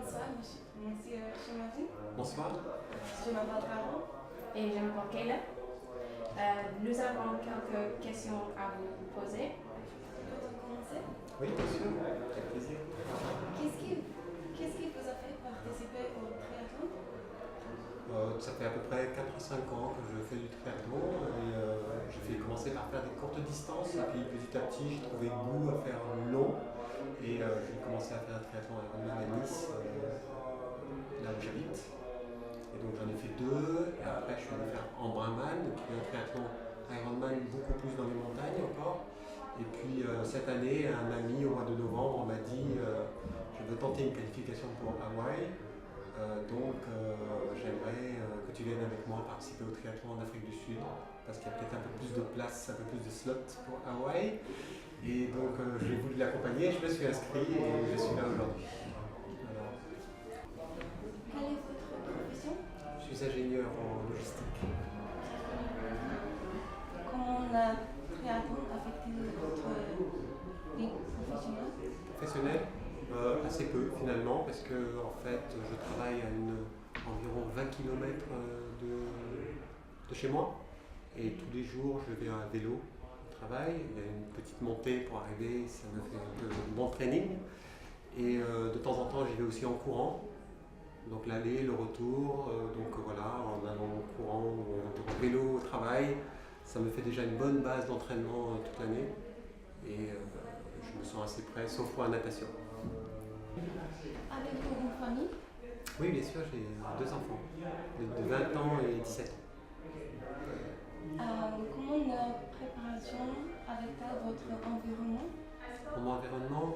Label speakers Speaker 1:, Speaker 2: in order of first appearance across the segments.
Speaker 1: Bonsoir, monsieur Chemavou.
Speaker 2: Bonsoir.
Speaker 1: Je m'appelle Caron.
Speaker 3: Et je m'appelle Kayla. Nous avons quelques questions à vous poser.
Speaker 1: Peut-on commencer?
Speaker 2: Oui, bien sûr, avec plaisir.
Speaker 1: Qu'est-ce qui vous a fait participer au triathlon?
Speaker 2: Ça fait à peu près 4 à 5 ans que je fais du triathlon et j'ai commencé par faire des courtes distances et puis petit à petit j'ai trouvé goût à faire long et j'ai commencé à faire un triathlon à Nice, là où j'habite. Et donc j'en ai fait 2 et après je suis allé faire Embrunman, qui est un triathlon Ironman beaucoup plus dans les montagnes encore. Et puis cette année, un ami au mois de novembre m'a dit je veux tenter une qualification pour Hawaï. J'aimerais que tu viennes avec moi participer au triathlon en Afrique du Sud parce qu'il y a peut-être un peu plus de place, un peu plus de slots pour Hawaï. Et donc j'ai voulu l'accompagner, je me suis inscrit et je suis là aujourd'hui. Voilà.
Speaker 1: Quelle est votre profession?
Speaker 2: Je suis ingénieur en logistique.
Speaker 1: Comment le triathlon affecte-t-il votre vie professionnelle?
Speaker 2: Professionnel, assez peu finalement parce que en fait je travaille à environ 20 km de chez moi et tous les jours je vais à vélo au travail. Il y a une petite montée pour arriver, ça me fait un peu de bon training et de temps en temps j'y vais aussi en courant. Donc l'aller, le retour, en allant en courant ou en vélo au travail, ça me fait déjà une bonne base d'entraînement toute l'année et je me sens assez prêt, sauf pour la natation.
Speaker 1: Avez-vous une famille?
Speaker 2: Oui, bien sûr, j'ai 2 enfants, de 20 ans et 17 ans.
Speaker 1: Comment la préparation affecte votre environnement?
Speaker 2: Mon environnement,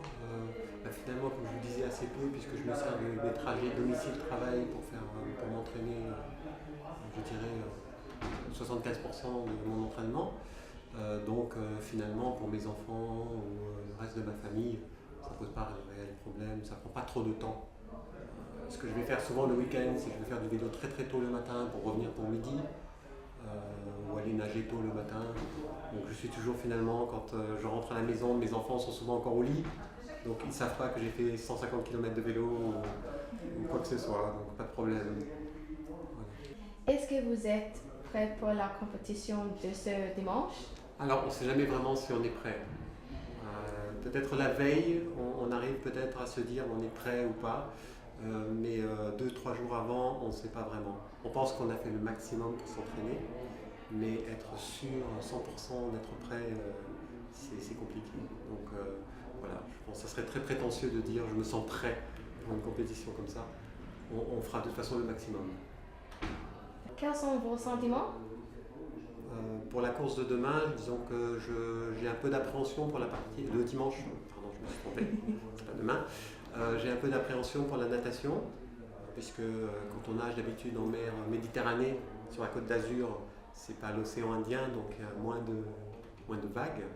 Speaker 2: finalement, comme je vous disais, assez peu, puisque je me sers des trajets domicile-travail pour m'entraîner, je dirais, 75% de mon entraînement. Finalement, pour mes enfants ou le reste de ma famille, ça ne pose pas de réel problème, ça ne prend pas trop de temps. Ce que je vais faire souvent le week-end, c'est que je vais faire du vélo très très tôt le matin pour revenir pour midi, ou aller nager tôt le matin. Donc je suis toujours finalement, quand je rentre à la maison, mes enfants sont souvent encore au lit, donc ils ne savent pas que j'ai fait 150 km de vélo ou quoi que ce soit, donc pas de problème. Voilà.
Speaker 3: Est-ce que vous êtes prêt pour la compétition de ce dimanche?
Speaker 2: Alors on ne sait jamais vraiment si on est prêt. Peut-être la veille, on arrive peut-être à se dire on est prêt ou pas, mais 2-3 jours avant, on ne sait pas vraiment. On pense qu'on a fait le maximum pour s'entraîner, mais être sûr 100% d'être prêt, c'est compliqué. Donc voilà, je pense que ça serait très prétentieux de dire je me sens prêt pour une compétition comme ça. On fera de toute façon le maximum.
Speaker 3: Quels sont vos sentiments?
Speaker 2: Pour la course de demain, disons que j'ai un peu d'appréhension pour la partie de dimanche. Pardon, je me suis trompé, c'est pas demain. J'ai un peu d'appréhension pour la natation, puisque quand on nage d'habitude en mer Méditerranée, sur la côte d'Azur, c'est pas l'océan Indien, donc il y a moins de vagues.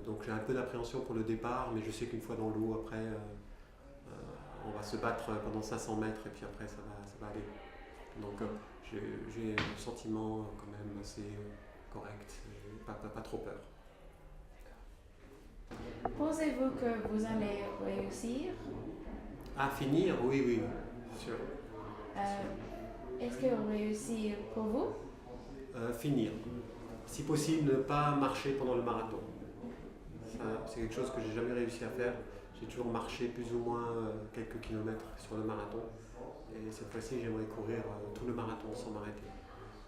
Speaker 2: Donc j'ai un peu d'appréhension pour le départ, mais je sais qu'une fois dans l'eau, après, on va se battre pendant 500 mètres et puis après ça va aller. Donc j'ai un sentiment quand même assez correct, pas trop peur.
Speaker 3: Pensez-vous que vous allez réussir?
Speaker 2: À finir, oui, sûr.
Speaker 3: Est-ce que réussir pour vous?
Speaker 2: Finir. Si possible, ne pas marcher pendant le marathon. C'est quelque chose que j'ai jamais réussi à faire. J'ai toujours marché plus ou moins quelques kilomètres sur le marathon. Et cette fois-ci, j'aimerais courir tout le marathon sans m'arrêter.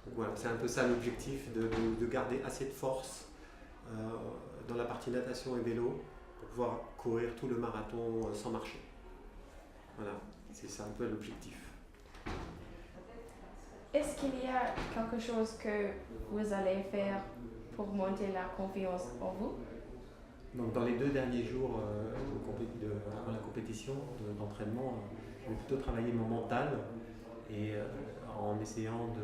Speaker 2: Donc voilà, c'est un peu ça l'objectif, de garder assez de force dans la partie natation et vélo pour pouvoir courir tout le marathon sans marcher. Voilà, c'est ça un peu l'objectif.
Speaker 3: Est-ce qu'il y a quelque chose que vous allez faire pour monter la confiance en vous?
Speaker 2: Donc dans les 2 derniers jours avant la compétition d'entraînement, je vais plutôt travailler mon mental et en essayant de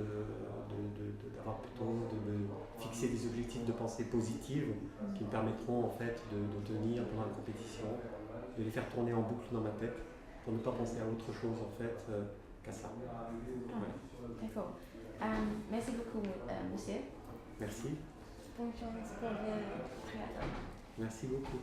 Speaker 2: me fixer des objectifs de pensée positive qui me permettront en fait de tenir pendant la compétition, de les faire tourner en boucle dans ma tête pour ne pas penser à autre chose en fait qu'à ça. Voilà.
Speaker 3: D'accord. Merci beaucoup, monsieur.
Speaker 2: Merci.
Speaker 1: Bonne chance pour le triathlon.
Speaker 2: Merci beaucoup.